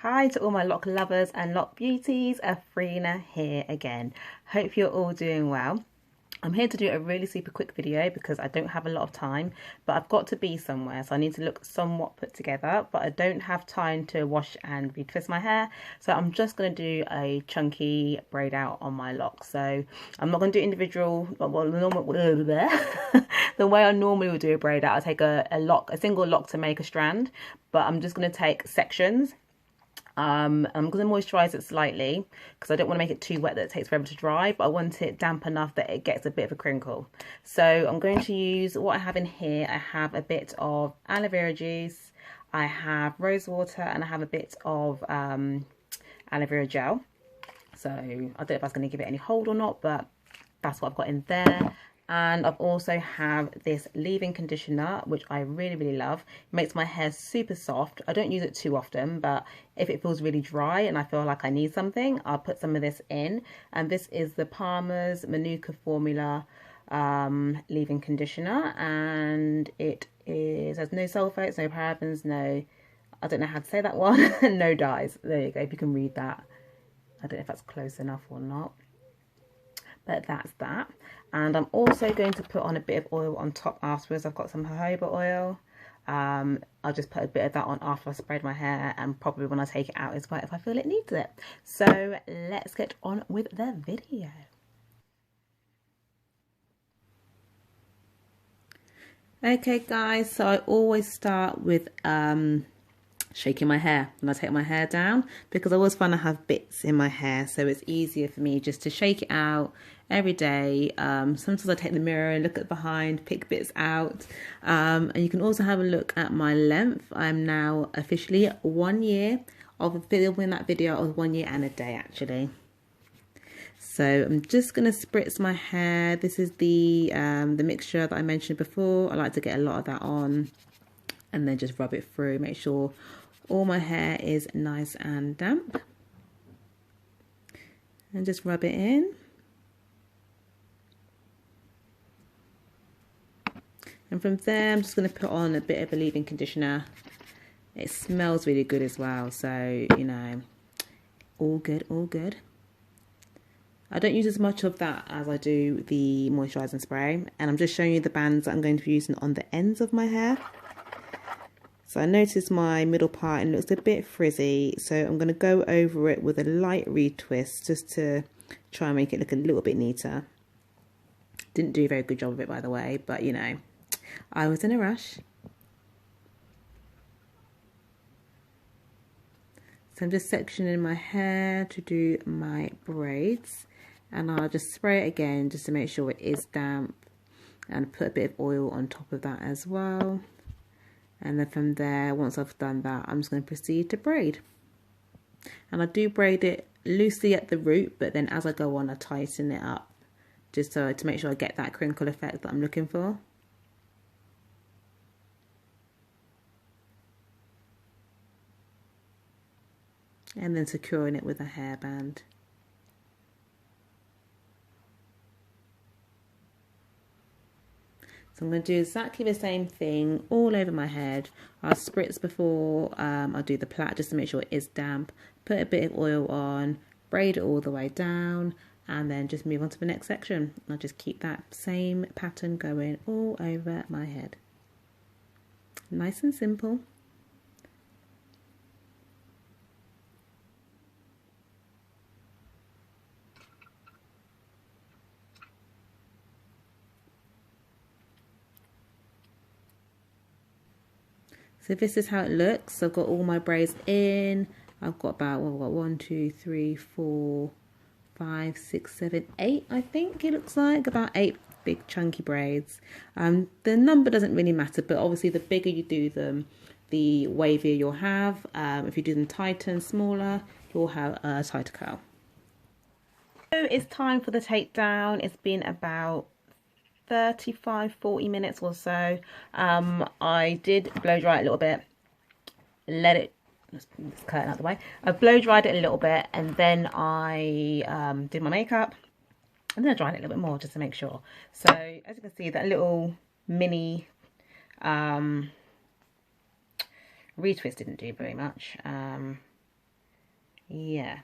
Hi to all my loc lovers and loc beauties, Afrina here again. Hope you're all doing well. I'm here to do a really super quick video because I don't have a lot of time, but I've got to be somewhere, so I need to look somewhat put together, but I don't have time to wash and retwist my hair, so I'm just going to do a chunky braid out on my locks. So I'm not going to do individual, well, the way I normally would do a braid out. I take a single lock to make a strand, but I'm just going to take sections. I'm going to moisturize it slightly because I don't want to make it too wet that it takes forever to dry, but I want it damp enough that it gets a bit of a crinkle. So I'm going to use what I have in here. I have a bit of aloe vera juice, I have rose water, and I have a bit of aloe vera gel. So I don't know if I was going to give it any hold or not, but that's what I've got in there. And I've also have this leave-in conditioner, which I really love. It makes my hair super soft. I don't use it too often, but if it feels really dry and I feel like I need something, I'll put some of this in. And this is the Palmer's Manuka Formula leave-in conditioner, and it has no sulfates, no parabens, no, I don't know how to say that one, no dyes. There you go, if you can read that. I don't know if that's close enough or not. But that's that. And I'm also going to put on a bit of oil on top afterwards. I've got some jojoba oil. I'll just put a bit of that on after I sprayed my hair, and probably when I take it out as well if I feel it needs it. So let's get on with the video. Okay guys, so I always start with shaking my hair when I take my hair down, because I always find I have bits in my hair, so it's easier for me just to shake it out every day. Sometimes I take the mirror and look at behind, pick bits out, and you can also have a look at my length. I'm now officially 1 year of filming that video. I was 1 year and a day actually. So I'm just going to spritz my hair. This is the mixture that I mentioned before. I like to get a lot of that on and then just rub it through, make sure all my hair is nice and damp, and just rub it in. And from there I'm just going to put on a bit of a leave-in conditioner. It smells really good as well, so you know, all good, all good. I don't use as much of that as I do the moisturising spray, and I'm just showing you the bands that I'm going to be using on the ends of my hair. So I noticed my middle part and it looks a bit frizzy, so I'm going to go over it with a light retwist just to try and make it look a little bit neater. Didn't do a very good job of it, by the way, but you know, I was in a rush. So I'm just sectioning my hair to do my braids, and I'll just spray it again just to make sure it is damp, and put a bit of oil on top of that as well. And then from there, once I've done that, I'm just going to proceed to braid. And I do braid it loosely at the root, but then as I go on, I tighten it up just so to make sure I get that crinkle effect that I'm looking for. And then securing it with a hairband. So I'm going to do exactly the same thing all over my head. I'll spritz before I do the plait just to make sure it is damp. Put a bit of oil on, braid it all the way down, and then just move on to the next section. I'll just keep that same pattern going all over my head. Nice and simple. So this is how it looks. I've got all my braids in. I've got about, well, I've got 1, 2, 3, 4, 5, 6, 7, 8, I think it looks like. About 8 big chunky braids. The number doesn't really matter, but obviously the bigger you do them, the wavier you'll have. If you do them tighter and smaller, you'll have a tighter curl. So it's time for the takedown. It's been about 35-40 minutes or so. I did blow dry it a little bit, let it, let's pull this curtain out of the way. I blow dried it a little bit, and then I did my makeup, and then I dried it a little bit more just to make sure. So as you can see, that little mini retwist didn't do very much. Yeah.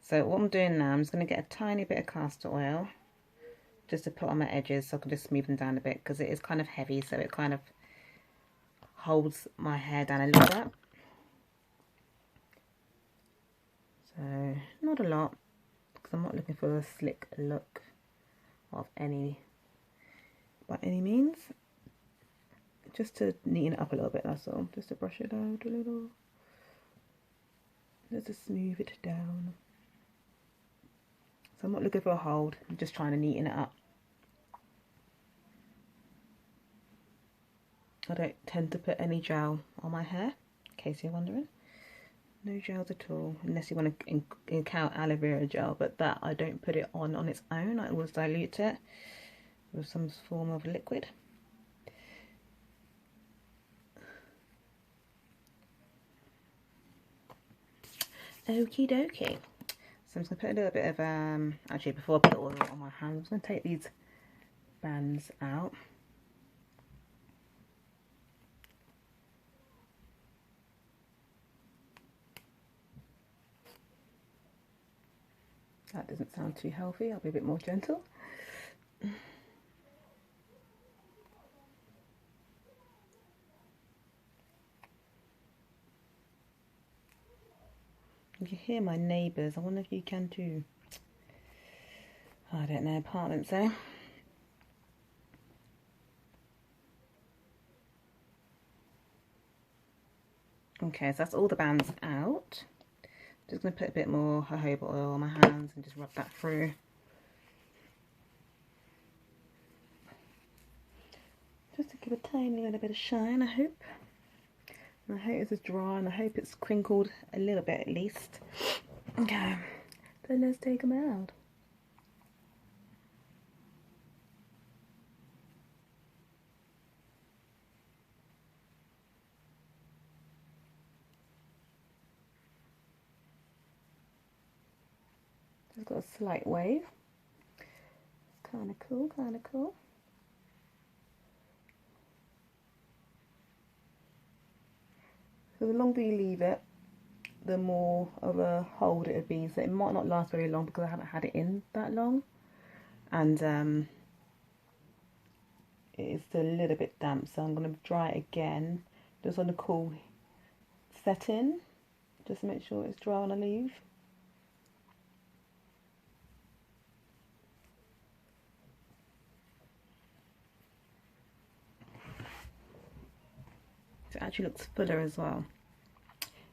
So what I'm doing now, I'm just going to get a tiny bit of castor oil just to put on my edges so I can just smooth them down a bit, because it is kind of heavy, so it kind of holds my hair down a little bit. So not a lot, because I'm not looking for a slick look by any means. Just to neaten it up a little bit, that's all. Just to brush it out a little. Just to smooth it down. So I'm not looking for a hold, I'm just trying to neaten it up. I don't tend to put any gel on my hair, in case you're wondering. No gels at all, unless you want to count aloe vera gel, but that I don't put it on its own. I always dilute it with some form of liquid. Okie dokie. So I'm just going to put a little bit of, actually before I put oil on my hands, I'm just going to take these bands out. That doesn't sound too healthy, I'll be a bit more gentle. You can hear my neighbours, I wonder if you can too. I don't know, apartments eh? Okay, so that's all the bands out. Just going to put a bit more jojoba oil on my hands and just rub that through. Just to give a tiny little bit of shine, I hope. And I hope it's dry, and I hope it's crinkled a little bit at least. Okay, then let's take them out. It's got a slight wave. It's kind of cool, kind of cool. So the longer you leave it, the more of a hold it would be. So it might not last very long because I haven't had it in that long. And it is still a little bit damp, so I'm going to dry it again. Just on a cool setting. Just to make sure it's dry when I leave. It actually looks fuller as well,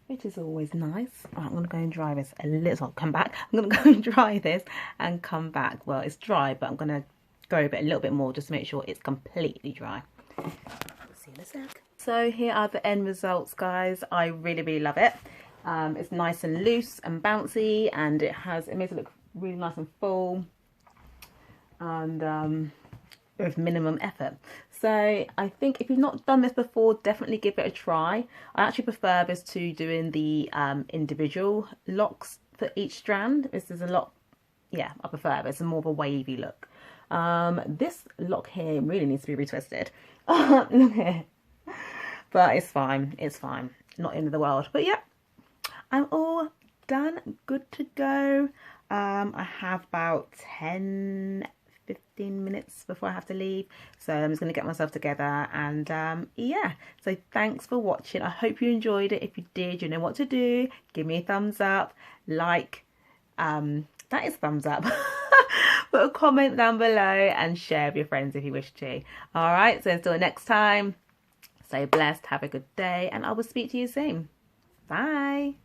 which is always nice. Right, I'm going to go and dry this a little. Come back. I'm going to go and dry this and come back. Well, it's dry, but I'm going to go over it a little bit more just to make sure it's completely dry. See you in a sec. So here are the end results, guys. I really, really love it. It's nice and loose and bouncy, and it makes it look really nice and full, and with minimum effort. So I think if you've not done this before, definitely give it a try. I actually prefer this to doing the individual locks for each strand. This is a lot, yeah, I prefer this. It's more of a wavy look. This lock here really needs to be retwisted. Look here. But it's fine, it's fine. Not end of the world. But yeah, I'm all done, good to go. I have about 10-15 minutes before I have to leave, so I'm just going to get myself together, and yeah, so thanks for watching. I hope you enjoyed it. If you did, you know what to do. Give me a thumbs up, like, that is thumbs up. Put a comment down below and share with your friends if you wish to. All right, so until next time, stay blessed, have a good day, and I will speak to you soon. Bye.